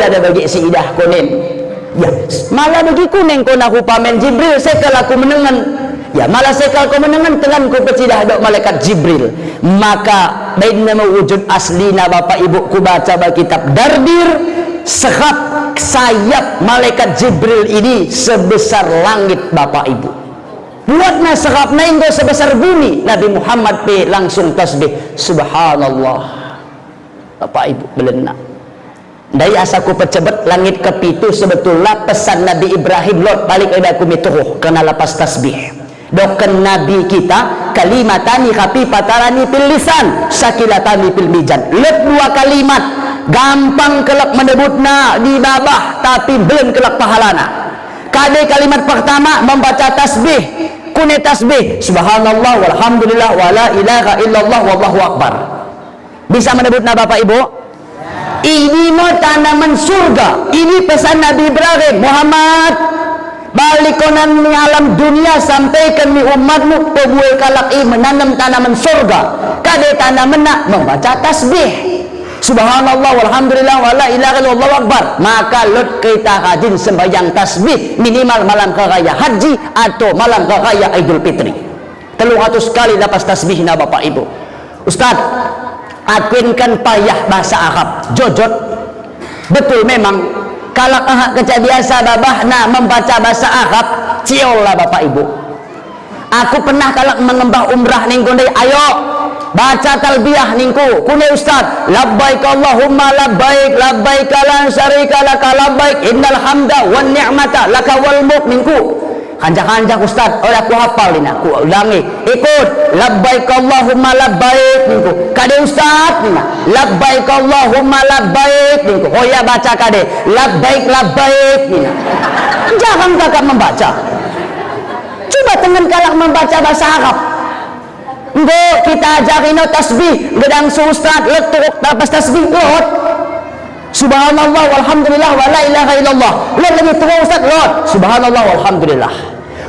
ada bagi si idah kuning. Ya, malah bagi kuning kau nak pamen Jibril sekal aku menengan. Ya, malah sekal kau menengan tengan ku pecidah dok malaikat Jibril. Maka baina wujud aslina bapak ibu ku baca kitab Dardir, sekap sayap malaikat Jibril ini sebesar langit bapak ibu. Buatna sekap nainggo sebesar bumi. Nabi Muhammad pe langsung tasbih subhanallah. Bapak ibu belena. Dari asaku pecebet langit kepitu sebetulnya pesan Nabi Ibrahim lot balik ada aku mituh kena lepas tasbih. Doken Nabi kita kalimatani khafifatarani fil lisan sakilatani fil mizan. Let dua kalimat gampang kelak menebutna di babah tapi belum kelak pahalana. Kade kalimat pertama membaca tasbih, kune tasbih subhanallah walhamdulillah wala ilaha illallah wallahu akbar. Bisa menebutna Bapak Ibu? Ini mau tanaman surga. Ini pesan Nabi Ibrahim. Muhammad, balikonan alam dunia sampaikan mi umatmu pebuai kalaki menanam tanaman surga. Kade tanaman nak membaca tasbih. Subhanallah walhamdulillah wala ilaha illallah akbar. Maka lot kita hajin sembahyang tasbih minimal malam raya haji atau malam raya Idul Fitri. 300 kali lepas tasbih na Bapak Ibu. Ustaz, akunkan payah bahasa Arab jojot betul memang kalau kerja biasa babah nah membaca bahasa Arab ciol lah Bapak Ibu. Aku pernah kalau mengembah umrah ningku deh, ayo baca talbiyah ningku kune Ustaz labbaik Allahumma labbaik labbaik la syarika laka labbaik innal hamda wan ni'mata laka wal mulk ningku kanjak-kanjak Ustaz, oleh aku hafal ini, aku ulangi, ikut labbaik Allahumma labbaik ningku kade Ustaz nina labbaik Allahumma labbaik ningku oh ya baca kade labbaik labbaik nina jangan kakak membaca, coba dengan kalak membaca bahasa Arab. Enggak, kita ajarin tasbih gedang Ustaz letuk lepas tasbih lot subhanallah walhamdulillah wala ilaha illallah lot lagi terus Ustaz lot subhanallah walhamdulillah.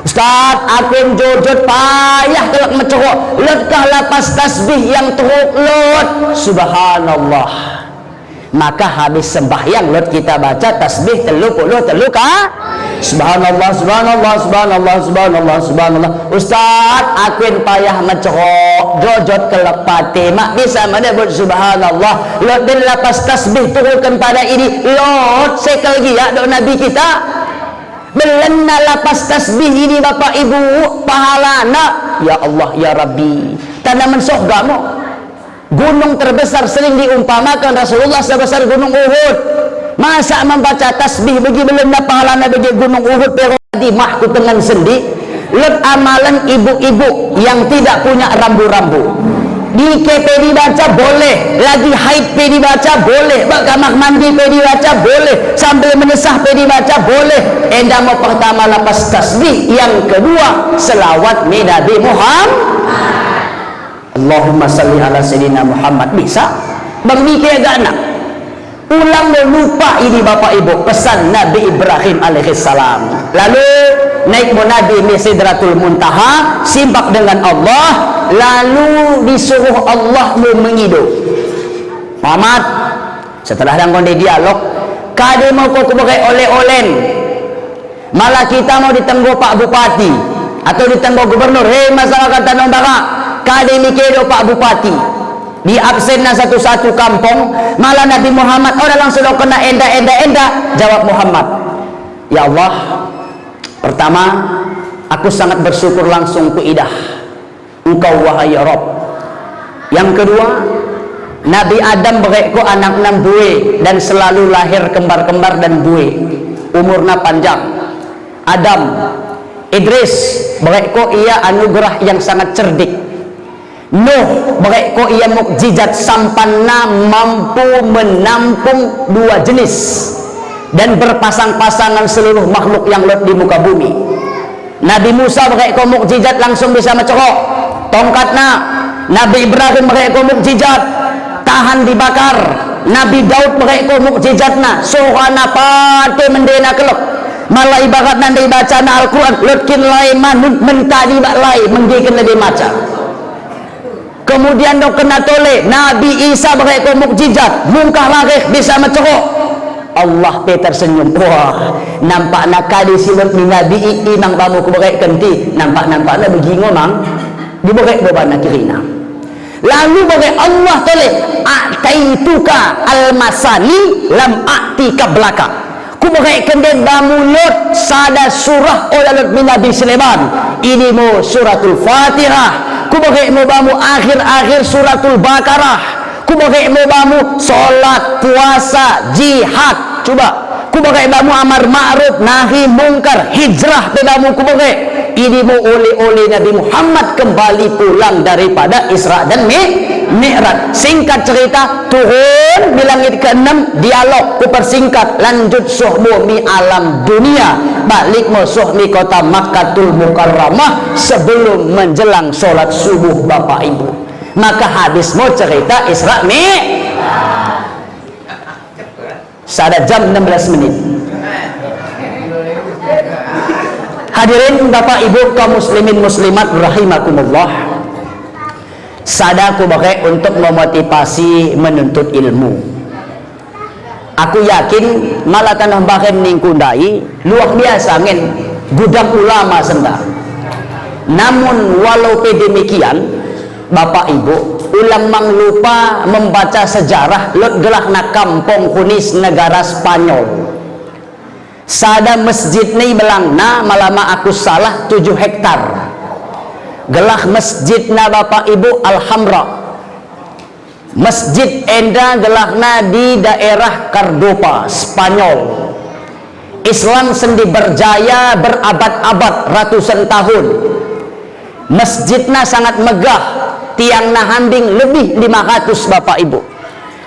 Ustaz, aku jojot payah kelak mencerok letkah lapas tasbih yang teruk lot subhanallah. Maka habis sembahyang lot kita baca tasbih 30 subhanallah subhanallah subhanallah subhanallah subhanallah. Ustaz, aku payah mencerok jojot kelak pati mak bisa menebut subhanallah lot dan lapas tasbih turunkan pada ini lot sekal lagi ya doa Nabi kita belena lapas tasbih ini Bapak Ibu pahalana ya Allah ya Rabbi tanaman surgamu. Gunung terbesar sering diumpamakan Rasulullah sebesar gunung Uhud. Masa membaca tasbih bagi belena pahalana bagi gunung Uhud pero di mahku dengan sendi let amalan ibu-ibu yang tidak punya rambu-rambu di KP dibaca boleh, lagi haid P dibaca boleh, kamar mandi P dibaca boleh, sambil menesah P dibaca boleh. Enda mau pertama lapas tasbih, yang kedua selawat Nabi Muhammad. Allahumma salli ala sayyidina Muhammad. Bisa? Bang mikir agak nak ulang lupa ini Bapak Ibu pesan Nabi Ibrahim alaihissalam. Lalu naik Nabi Sidratul Muntaha, simpak dengan Allah, lalu disuruh Allah mengidu Muhammad. Setelah dangkon di dialog kade mau kau sebagai oleh-olen malah kita mau ditenggo Pak Bupati atau ditenggo Gubernur, hei masyarakat Tanjung Barat kade mikir Pak Bupati di absennya satu-satu kampung malah Nabi Muhammad orang langsung kena enda jawab Muhammad, ya Allah, pertama aku sangat bersyukur langsung ku idah engkau wahai Rob. Yang kedua Nabi Adam bereko anak 6 buih dan selalu lahir kembar-kembar dan buih umurna panjang. Adam Idris bereko ia anugerah yang sangat cerdik. Nuh bereko ia mukjizat sampana mampu menampung 2 jenis dan berpasang-pasangan seluruh makhluk yang lot di muka bumi. Nabi Musa bereko mukjizat langsung bisa mencerok tongkatna. Nabi Ibrahim bereko mukjizat tahan dibakar. Nabi Daud bereko mukjizatna sohana pate mendena kelok malah ibarat nanti baca na Al-Quran lutkin lai manun mentadi bak lai menggikan lebih maca. Kemudian dok kena tole Nabi Isa bereko mukjizat mungkah larih bisa mencerok. Allah pe tersenyum. Wah, nampak nak kali silat ni nabi imang bamu ku berek kenti, nampak nak begini mang diberek bebana kirina. Lalu berek Allah tole ataituka al-masani lam atika belaka. Ku berek kenden bamu lot sada surah olalut min Nabi Sulaiman. Ini mo suratul Fatihah. Ku berek mo bamu akhir-akhir suratul Baqarah. Ku bagai bamu solat, puasa, jihad. Coba ku bagai bamu amar ma'ruf nahi mungkar, hijrah bamu ku bagai. Ini mau oleh Nabi Muhammad kembali pulang daripada Isra dan Mi'raj. Singkat cerita, turun di langit ke-6, dialog ku persingkat, lanjut suhmu mi alam dunia, balik mo suhmi kota Makkatul Mukarramah sebelum menjelang solat subuh Bapak Ibu. Maka habis mau cerita Isra Sada jam 16 menit. Hadirin Bapak Ibu kaum muslimin muslimat rahimakumullah. Sada aku pakai untuk memotivasi menuntut ilmu. Aku yakin malah tanah bahan ningkundai luar biasa ngen gudang ulama senda. Namun walau demikian Bapak Ibu, ulang mang lupa membaca sejarah lot gelakna kampung kunis negara Spanyol. Sada masjid ni belangna malama aku salah 7 hektar. Gelah masjidna Bapak Ibu Alhamra. Masjid enda gelakna di daerah Cordoba, Spanyol. Islam sendi berjaya berabad-abad ratusan tahun. Masjidna sangat megah, tiang nahanding lebih 500 Bapak Ibu.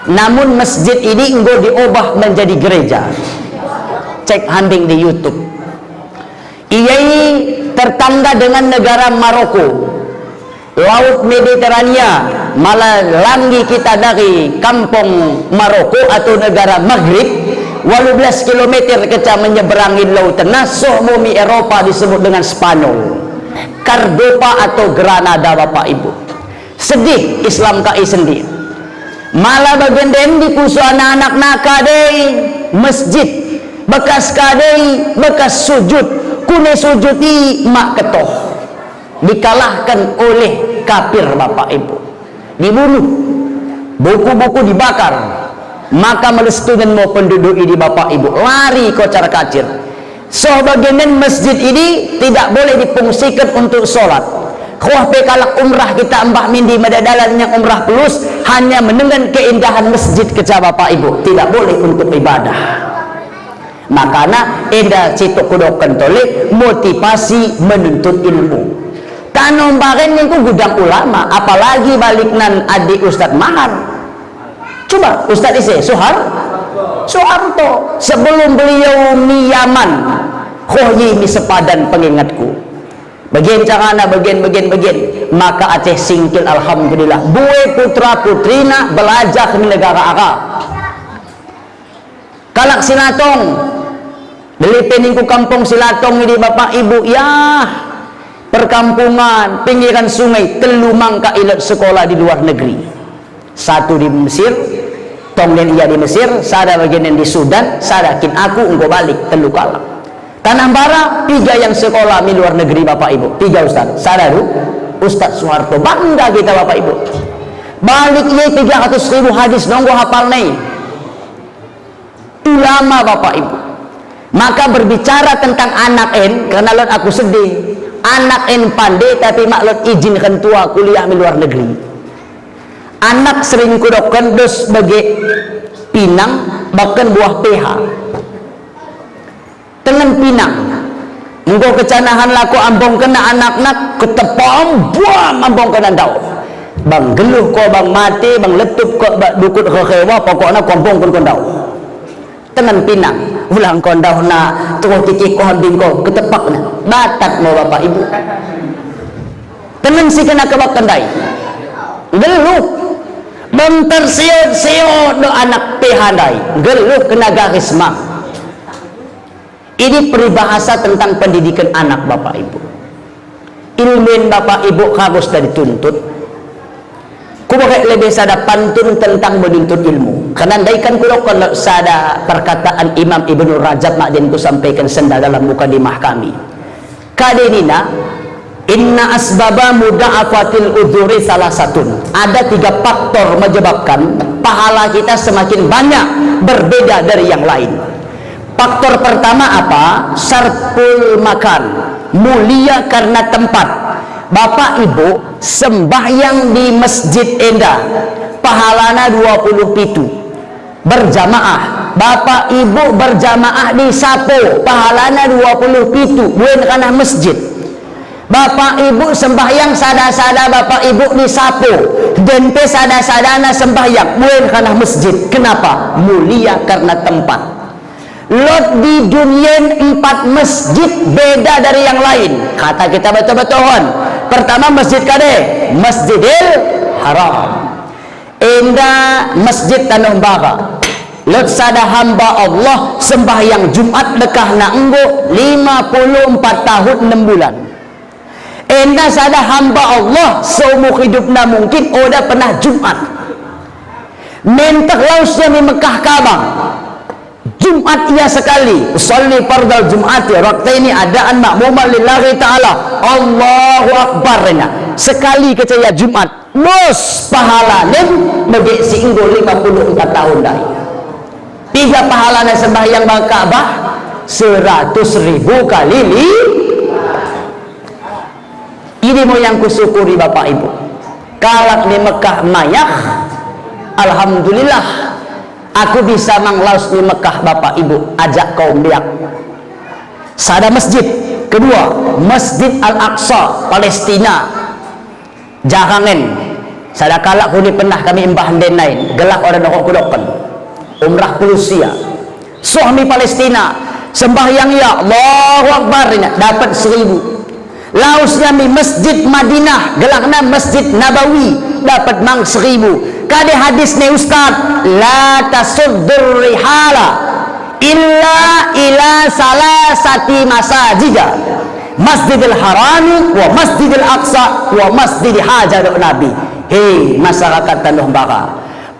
Namun masjid ini enggo diubah menjadi gereja. Cek handing di YouTube. Ia tertangga dengan negara Maroko, Laut Mediterania, malah langgi kita dari kampung Maroko atau negara Maghrib 18 km keca menyeberangi laut tengah sohmumi Eropa disebut dengan Spanyol, Cordoba atau Granada Bapak Ibu. Sedih Islam kai sendiri. Malah bagian den di kusu anak-anak nakadei masjid bekas kadei bekas sujud kune sujudi mak ketoh dikalahkan oleh kafir Bapak Ibu, dibunuh, buku-buku dibakar. Maka melestungen mau penduduk ini Bapak Ibu lari kocar kacir. So bagian masjid ini tidak boleh dipungsikan untuk sholat. Kuah pekalak umrah kita mbah mindi madadalannya umrah plus hanya mendengar keindahan masjid keca Bapak Ibu, tidak boleh untuk ibadah. Makanya enda situ kudok kentole motivasi menuntut ilmu. Tanam baren itu gudang ulama, apalagi baliknan adik Ustadz Mahar. Coba Ustadz isi Soeharto sebelum beliau mi Yaman, khoyi mi sepadan pengingatku. Bagian carana bagian maka Aceh singkil alhamdulillah. Bue putra putrina belajar di negara Arab. Kalak Silatong Delipin ku kampung Silatong ini Bapak Ibu ya, perkampungan pinggiran sungai telu mangka ilat sekolah di luar negeri. Satu di Mesir, tonglen ia di Mesir, sada bagian di Sudan, sada kin aku engkau balik telu kalak. Tanah Bara 3 yang sekolah di luar negeri Bapak Ibu, 3 Ustaz. Sada du Ustaz Soeharto, bangga kita Bapak Ibu. Balik ia 300.000 hadis nonggo hafal nih. Ulama Bapak Ibu. Maka berbicara tentang anak en, karena lot aku sedih. Anak en pandai tapi maklot izinkan tua kuliah di luar negeri. Anak sering kudokan dos sebagai pinang bahkan buah PH. Tengen pinang. Engkau kecanahan laku ambong kena anak-anak ketepam buam ambong kena dau. Bang geluh ko bang mati bang letup ko dukut kekewa pokoknya kompong kon dau. Tengen pinang. Ulang kondau na terus kiki ko handing ko ketepak na batat mo Bapak Ibu temen si kena kebak kendai geluh bentar siot do anak pehandai geluh kena garis mak. Ini peribahasa tentang pendidikan anak Bapak Ibu. Ilmin Bapak Ibu harus dari tuntut ku pakai lebih sada pantun tentang menuntut ilmu. Kenandaikan kulo kalau sada perkataan Imam Ibnu Rajab makdin ku sampaikan senda dalam mukadimah kami. Kadenina inna asbaba muda'afatil udzuri salah satun. Ada 3 faktor menyebabkan pahala kita semakin banyak berbeda dari yang lain. Faktor pertama apa? Syarful makan, mulia karena tempat. Bapak ibu sembahyang di masjid endah, pahalana 20 pitu. Berjamaah, bapak ibu berjamaah di sapo, pahalana 20 pitu, bukan karena masjid. Bapak ibu sembahyang sada-sada bapak ibu di sapo, dente sada-sadana sembahyang, bukan karena masjid. Kenapa? Mulia karena tempat. Lot di dunia 4 masjid beda dari yang lain. Kata kita betul-betul. Pertama masjid kade, Masjidil Haram. Indah masjid Tanah Baga. Lot sada hamba Allah sembahyang Jumat dekah na enggo 54 tahun 6 bulan. Indah sada hamba Allah seumur hidupna mungkin udah pernah Jumat. Mentak lausnya di Mekah Kabang. Jumat ia sekali usolli fardal Jum'ati ini adaan makmuman lillahi ta'ala Allahu Akbar sekali kecaya Jumat bos pahalanya bagi singgo 54 tahun dah. 3 pahalanya sembahyang bang Ka'bah 100.000 kali ini mau yang kusyukuri bapak ibu kalak di Mekah Mayah alhamdulillah aku bisa manglaus di Mekah bapak ibu ajak kaum biak sada masjid. Kedua Masjid Al-Aqsa Palestina Jahangen sada kalak kuni pernah kami embah lain gelak orang nokok kudokan umrah Pulusia suami Palestina sembahyang ya Allahu Akbar dapat 1.000. Lausnya di Masjid Madinah gelakna Masjid Nabawi dapat mang 1.000. Kade hadisnya Ustaz la tasuddur rihala illa ila salasati masajida Masjidil Harami wa Masjidil Aqsa wa Masjidil Hajarul Nabi. Hei masyarakat Tanah Baga,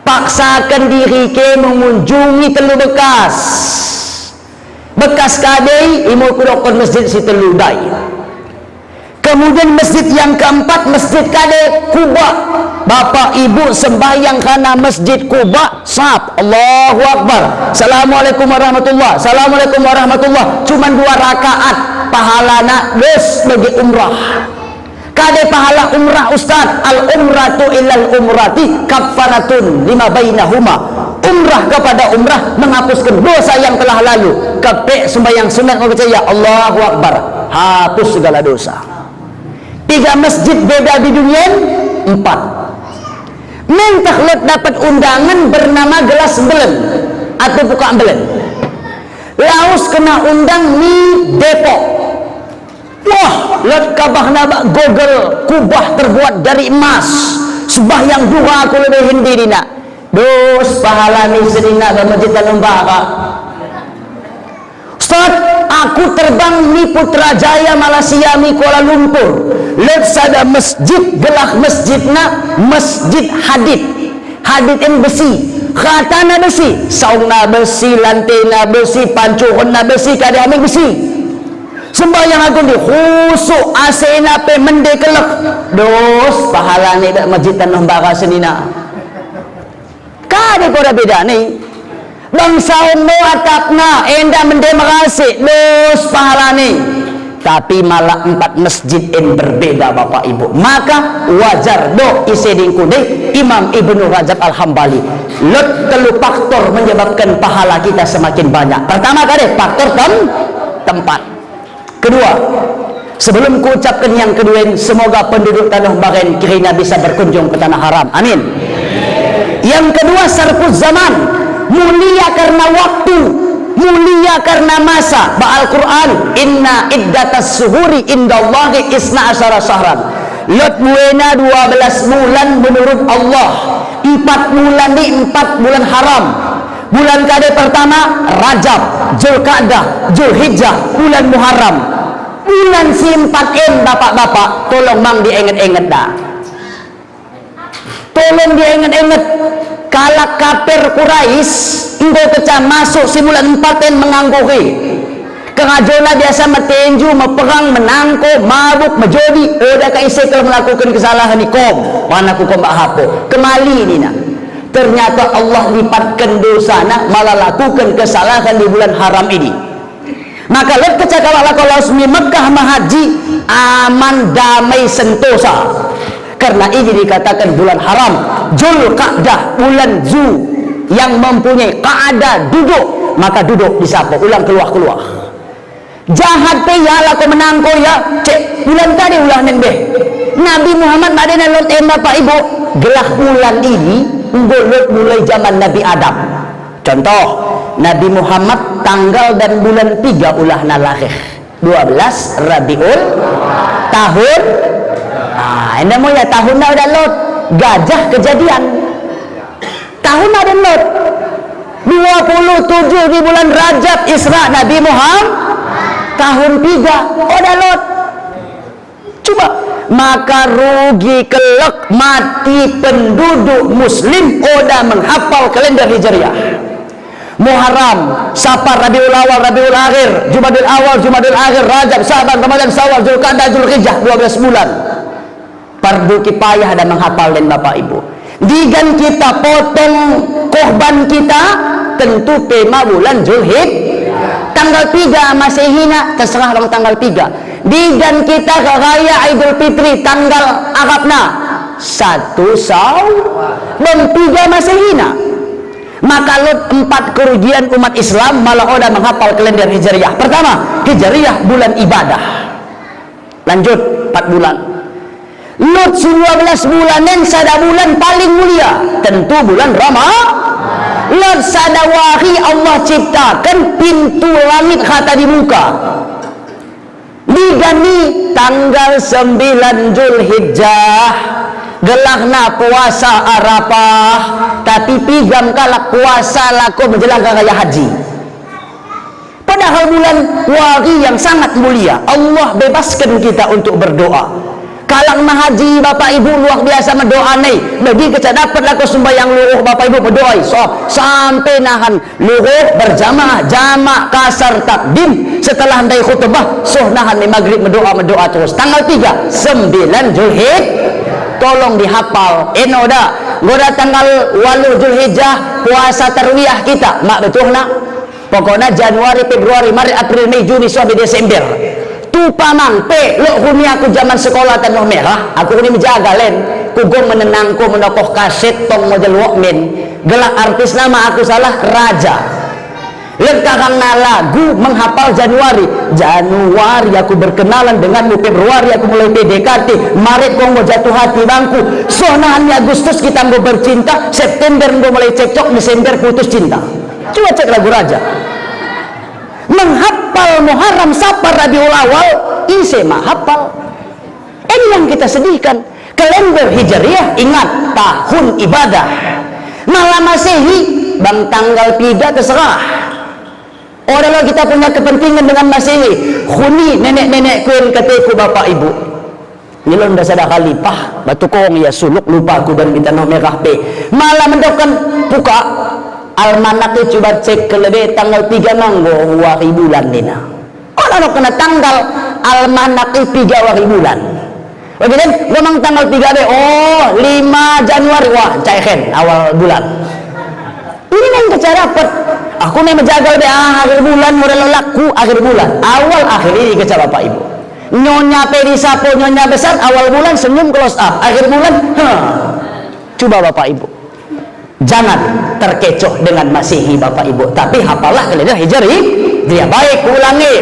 paksakan diri ke mengunjungi telu bekas kadei imul kudokon masjid si telu dai. Kemudian masjid yang keempat Masjid Kade Kuba. Bapak ibu sembahyang karena Masjid Kuba sab Allahu Akbar Assalamualaikum warahmatullah Assalamualaikum warahmatullah cuman 2 rakaat pahalana dos bagi umrah. Kade pahala umrah Ustaz al umratu illal umrati kafaratun lima bainahuma. Umrah kepada umrah menghapuskan dosa yang telah lalu. Kepek sembahyang sunat percaya Allahu Akbar hapus segala dosa. 3 masjid beda di dunia 4. Mentah lot dapat undangan bernama gelas belen atau buka belen. Laos kena undang di Depok. Wah, lot kabah nabak gogel kubah terbuat dari emas. Sembahyang duha aku lebih hindi dina. Dos pahala ni sedina ke Masjid Tanah Baga. Ustaz, aku terbang di Putrajaya Malaysia mi Kuala Lumpur. Lihat sada masjid gelah masjidna Masjid Hadid. Hadid yang besi, khatana besi, saungna besi, lantena besi, pancuhonna besi, kadang besi. Sembahyang aku di khusuk asena pe mende kelek. Dos pahala ni dak Masjid Tanah Baga senina. Kade kora beda ni. Bangsa ummo atapna enda mende makasih dos pahala ni. Tapi malah 4 masjid yang berbeda bapak ibu. Maka wajar do iseding kudai Imam Ibnu Rajab Al-Hambali lot telu faktor menyebabkan pahala kita semakin banyak. Pertama kali faktor tempat. Kedua, sebelum ku ucapkan yang kedua, semoga penduduk Tanah Bagen kiranya bisa berkunjung ke Tanah Haram. Amin. Yang kedua sarfuz zaman, mulia karena waktu, mulia karena masa. Al-Quran inna iddatas suhuri indallahi isna asyara syahran. Lot buena 12 bulan menurut Allah. 4 bulan di 4 bulan haram. Bulan kade pertama Rajab, Zulqa'dah, Zulhijjah, bulan Muharram. Bulan si 4M bapak-bapak, tolong mang diinget-inget dah. Tolong diinget-inget. kalak kafir Quraisy engko kecah masuk simulan 4 ten mengangguri kengajona biasa metinju, meperang, menangko, mabuk, menjodi, udah kaisi kalau melakukan kesalahan ikom mana kukom bak hapo kemali ini nak ternyata Allah lipatkan dosa nak malah lakukan kesalahan di bulan haram ini. Maka let kecakalah kalau semi Mekah mahaji aman damai sentosa karena ini dikatakan bulan haram Zulqa'dah bulan zu yang mempunyai qa'dah duduk maka duduk di siapa ulang keluar jahat pe ya lah kau menangko ya cek bulan tadi ulah nembeh Nabi Muhammad madena lot Bapak Ibu gelah bulan ini ngolot mulai zaman Nabi Adam. Contoh Nabi Muhammad tanggal dan bulan 3 ulah nalahir 12 Rabiul tahun anda mau ya tahun dah udah lot gajah kejadian tahun ada lot 27 di bulan Rajab Isra Nabi Muhammad tahun 3 udah lot coba maka rugi kelak mati penduduk muslim udah menghafal kalender Hijriah Muharram, Safar, Rabiul Awal, Rabiul Akhir, Jumadil Awal, Jumadil Akhir, Rajab, Syaban, Ramadan, Syawal, Zulqa'dah, Zulhijjah 12 bulan fardu kifayah dan menghafal dan Bapak Ibu digan kita potong korban kita tentu tema bulan Zulhijjah tanggal 3 Masehina terserah orang tanggal 3 digan kita ke raya Idul Fitri tanggal Arabna 1 Syawal dan 3 Masehina maka lot 4 kerugian umat Islam malah udah menghafal kalender Hijriah. Pertama Hijriah bulan ibadah lanjut 4 bulan lot 12 bulanan sada bulan paling mulia tentu bulan Ramadan lot sada wahi Allah ciptakan pintu langit kata di muka digani tanggal 9 Zulhijjah gelahna puasa Arafah tapi pigam kalak puasa laku menjelang raya haji padahal bulan wari yang sangat mulia Allah bebaskan kita untuk berdoa kalang mahaji Bapak Ibu luar biasa mendoa nih bagi kita dapat laku sembahyang luruh Bapak Ibu berdoa so, sampai nahan luruh berjamaah jamak kasar takdim setelah handai khutbah so nahan di maghrib mendoa terus tanggal 3 9 Zulhijjah tolong dihafal enoda goda tanggal 8 Zulhijjah puasa tarwiyah kita mak betul nak pokoknya Januari, Februari, Maret, April, Mei, Juni, sampai Desember tupa mangpe lo huni aku zaman sekolah tanah merah aku ini menjaga len kugong menenangku menokoh kaset tong model walkman gelak artis nama aku salah Raja Lekakang lagu menghafal Januari aku berkenalan denganmu Februari aku mulai PDKT Maret kau mau jatuh hati bangku sonahannya Agustus kita mau bercinta September kau mulai cekcok Desember putus cinta coba cek lagu Raja menghafal Muharram Safar Rabiul Awal isi hafal ini yang kita sedihkan kalender Hijriah ingat tahun ibadah malah Masehi bang tanggal 3 terserah orang kita punya kepentingan dengan Masehi khuni nenek-nenek kuin kataku Bapak Ibu nilon dah sada khalifah batu kong ya suluk lupa aku dan minta nomor merah pe malah mendokkan buka almanak itu coba cek kelebih tanggal 3 manggo wari bulan nina orang kena tanggal almanak itu 3 wari bulan kemudian memang tanggal 3 be 5 Januari wah caiken awal bulan ini yang kita dapat aku nih menjaga lebih akhir bulan model laku akhir bulan awal akhir ini keca Bapak Ibu nyonya perisapo nyonya besar awal bulan senyum close up akhir bulan coba Bapak Ibu jangan terkecoh dengan Masehi Bapak Ibu tapi hafalah kalender Hijriah dia baik ulangi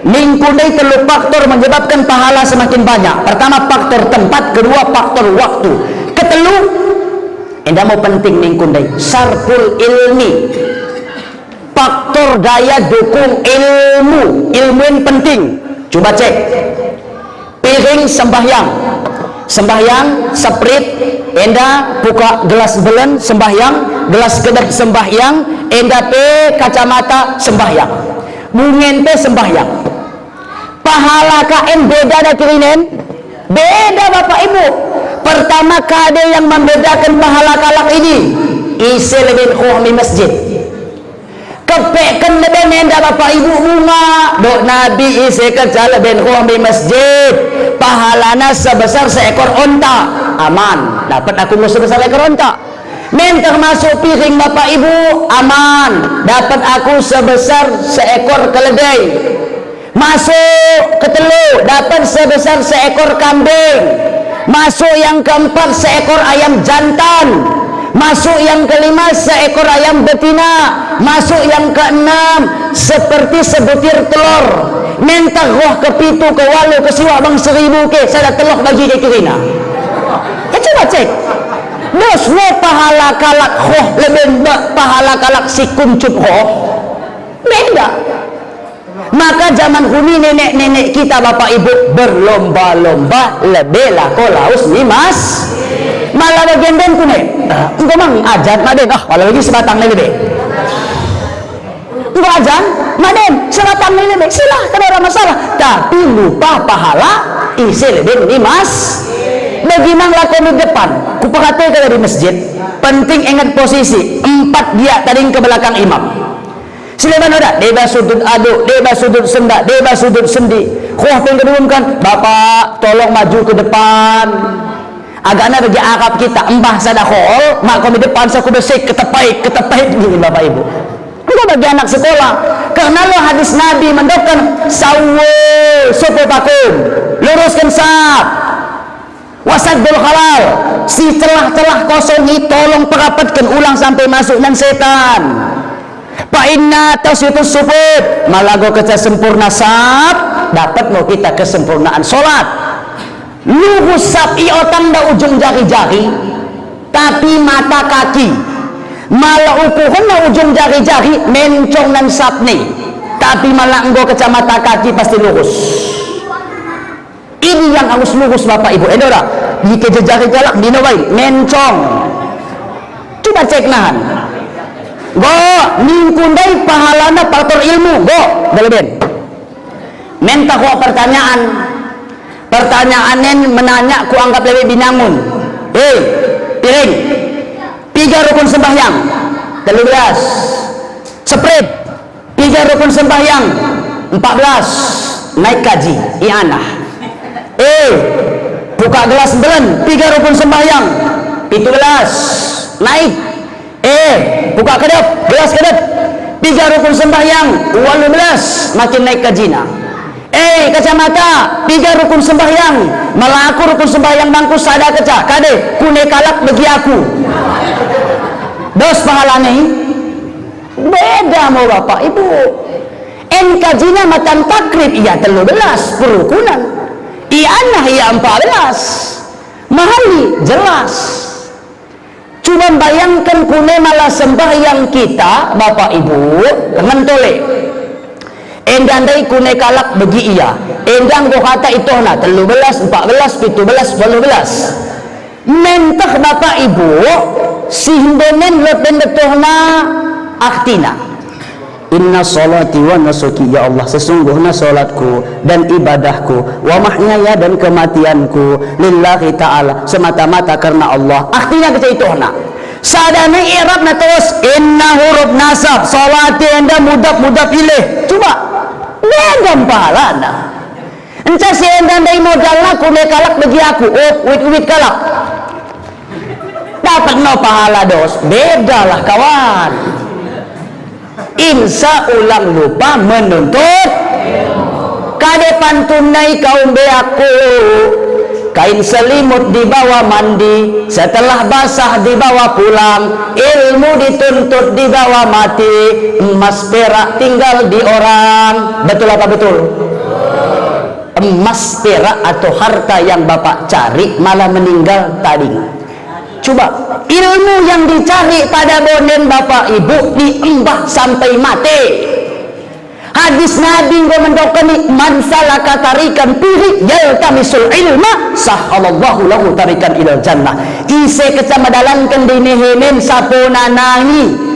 mingkudai telur faktor menyebabkan pahala semakin banyak pertama faktor tempat kedua faktor waktu ketelu indah mau penting mingkudai sarful ilmi faktor daya dukung ilmu yang penting coba cek piring sembahyang seprit enda buka gelas belen sembahyang gelas kedap sembahyang enda pe kacamata sembahyang bungen pe sembahyang pahala kaen beda ada kirinen beda Bapak Ibu pertama kade yang membedakan pahala kalak ini isi lebih kuhmi masjid kepeken lebih nenda bapak ibu bunga dok nabi isi kerja lebih kuhmi masjid pahalana sebesar seekor onta aman dapat aku mau sebesar ekor onta men termasuk piring bapak ibu aman dapat aku sebesar seekor keledai masuk ke telur dapat sebesar seekor kambing masuk yang keempat seekor ayam jantan masuk yang kelima seekor ayam betina masuk yang keenam seperti sebutir telur mentah roh ke pitu ke walu ke siwa bang 1000 ke saya telur bagi ke kirina ya coba cek dos lo pahala kalak roh lebih pahala kalak si kuncup roh beda maka zaman huni nenek-nenek kita bapak ibu berlomba-lomba lebih lako laus nih mas malah bagian den kunek engkau mang ajan maden kalau lagi sebatang lebih engkau ajan maden sebatang lebih silahkan ada masalah tapi lupa pahala isi lebih nih mas bagi mang lakon di depan kuperhatikan dari masjid penting ingat posisi 4 dia tadi ke belakang imam silakan ada deba sudut aduk deba sudut senda deba sudut sendi kuah pengerumkan bapak tolong maju ke depan agaknya bagi Arab kita embah sadahol mak kami depan saku bersih ketepait gini bapak ibu enggak bagi anak sekolah karena lo hadis nabi mendokkan sawu sopo pakum luruskan sap wasadul halal si celah-celah kosong ini tolong perapatkan ulang sampai masuk dan setan Pak inna tasitus suput malago keca sempurna sap dapat mau kita kesempurnaan sholat lurus sap iotan da ujung jari-jari tapi mata kaki malah ukuran da ujung jari-jari mencong dan sap nih tapi malah engkau kecamata kaki pasti lurus ini yang harus lurus bapak ibu edora jika jari galak dinawai mencong coba cek nahan go ningkundai pahalana faktor ilmu go galeben mentah kok pertanyaan menanya ku anggap lebih binangun piring 3 rukun sembahyang 13 spread 3 rukun sembahyang 14 naik kaji i'anah buka gelas belen 3 rukun sembahyang 17 naik buka kedep gelas kedep 3 rukun sembahyang 18 makin naik kajina kacamata 3 rukun sembahyang malah aku rukun sembahyang bangku sada keca kade kune kalak bagi aku dos pahalanya beda mau bapak ibu kajina matan takrib iya 13 perukunan i'anah iya 14 mahali jelas cuma bayangkan kune malah sembahyang kita bapak ibu mentole endandai kune kalak bagi iya endang ko kata itu na 13 14 17 18 mentah bapak ibu sihindenen lo pendetohna aktina inna salati wa nusuki ya Allah sesungguhnya salatku dan ibadahku wa mahyaya dan kematianku lillahi ta'ala semata-mata karena Allah aktina kita itohna sadana i'rab na terus inna huruf nasab salati anda mudap pilih coba ngagam pahalana entah si anda dari modalna kune kalak bagi aku wit kalak dapat no pahala dos bedalah kawan insya ulang lupa menuntut kade pantunai kaum beaku kain selimut dibawa mandi setelah basah dibawa pulang ilmu dituntut dibawa mati emas perak tinggal di orang betul apa betul emas perak atau harta yang bapak cari malah meninggal tadi coba ilmu yang dicari pada bonen bapak ibu diembah sampai mati hadis nabi mendokani man salaka tarikan piri yaltamisul ilma sahallallahu lahu tarikan ilal jannah ise kecamadalankan dinihinin sapuna nangi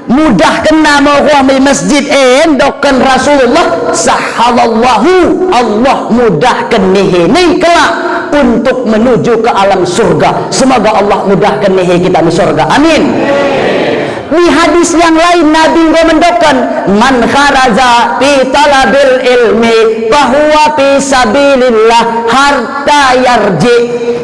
mudah kena mawamil masjid endokkan Rasulullah sahalallahu Allah mudahkan nihini kelak untuk menuju ke alam surga semoga Allah mudahkan nihi kita di surga amin Di hadis yang lain Nabi ngomendokan, man kharaja fi talabil ilmi bahwa fi sabilillah harta yarji.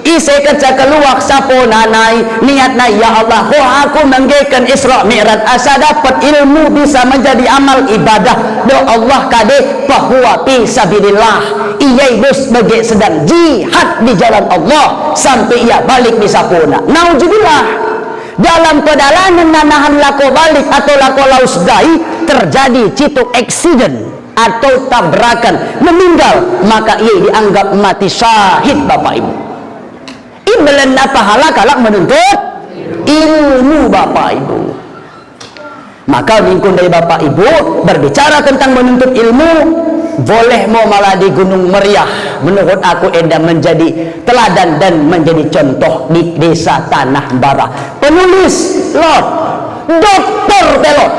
Ise keca keluar saponanai niatna ya Allah, aku menggekan Isra Mi'raj asa dapat ilmu bisa menjadi amal ibadah. Do Allah kade bahwa fi sabilillah. Ia bos bagi sedang jihad di jalan Allah sampai ia balik di sapona. Nauzubillah. Dalam perjalanan nahan lako balik atau lako laus dai terjadi citu accident atau tabrakan, meninggal, maka ia dianggap mati syahid. Bapak Ibu, ibelena pahala kalak menuntut ilmu. Bapak Ibu, maka lingkung dari Bapak Ibu berbicara tentang menuntut ilmu, boleh mau malah di Gunung Meriah menurut aku enda menjadi teladan dan menjadi contoh di desa Tanah Bara. Penulis Lot, dokter telot,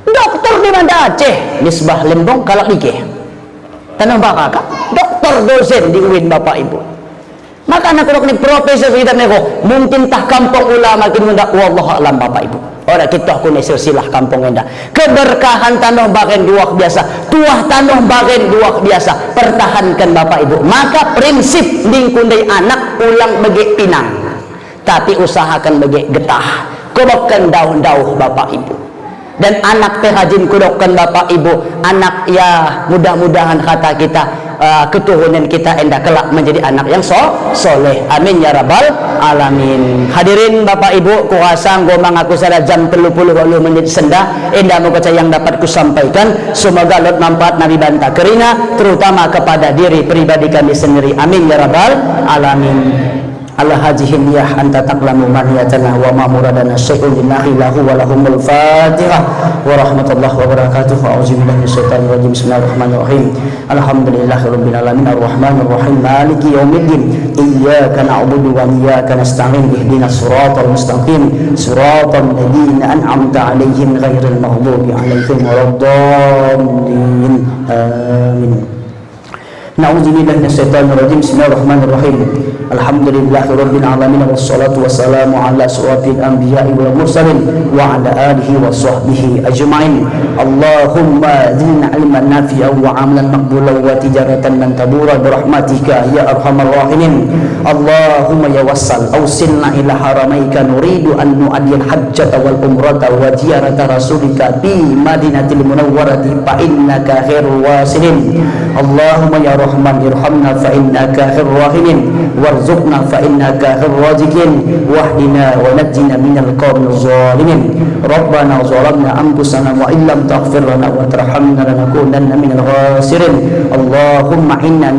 dokter di Banda Aceh, Misbah Lembong kalak dike Tanah Bara kak, dokter dosen di UIN. Bapak Ibu, maka anak ini profesor kita neko mungkin tah kampung ulama kini ndak wallahu alam. Bapak Ibu, ora kita aku silsilah kampung enda keberkahan tanah bagian luar biasa, tuah tanah bagian luar biasa. Pertahankan Bapak Ibu. Maka prinsip lingkundai anak ulang bagi pinang, tapi usahakan bagi getah, kodokkan daun-daun Bapak Ibu. Dan anak teh rajin kodokkan Bapak Ibu, anak ya mudah-mudahan kata kita keturunan kita enda kelak menjadi anak yang soleh. Amin ya rabbal alamin. Hadirin Bapak Ibu, kuasa ngomong aku sada jam 30 menit senda enda moga yang dapat kusampaikan. Semoga lot manfaat Nabi banta kerina terutama kepada diri pribadi kami sendiri. Amin ya rabbal alamin. Allah hajihim ya anta taqlamu maniyatana wa ma muradana syai'un lillahi lahu wa lahumul fatihah wa rahmatullahi wa barakatuh. A'udzubillahi minasyaitonir rajim. Bismillahirrahmanirrahim. Alhamdulillahi rabbil alamin arrahmanir rahim maliki yaumiddin iyyaka na'budu wa iyyaka nasta'in ihdinas siratal mustaqim siratal ladzina an'amta 'alaihim ghairil maghdubi 'alaihim waladdallin. Amin. Na'udzubillahi minasyaitonir rajim. Bismillahirrahmanirrahim. Alhamdulillahirabbil alamin wassalatu wassalamu ala asyrafil anbiya'i wal mursalin wa ala alihi wa sahbihi ajma'in. Allahumma zidna ilman nafi'an wa 'amalan maqbulan wa tijaratan lan tabura bi rahmatika ya arhamar rahimin. Allahumma ya wassal awsilna ila haramaika nuridu an nu'addiyal hajjata wal umrata wa ziyarata rasulika bi madinatil munawwarati fa innaka khairul wasilin. Allahumma ya Rahman irhamna fa innaka khairur rahimin warzuqna fa innaka khairur raziqin wahdina wa najjina minal qaumiz zalimin. Rabbana zalamna anfusana wa illam taghfir lana wa tarhamna lanakunanna minal khasirin. Allahumma inna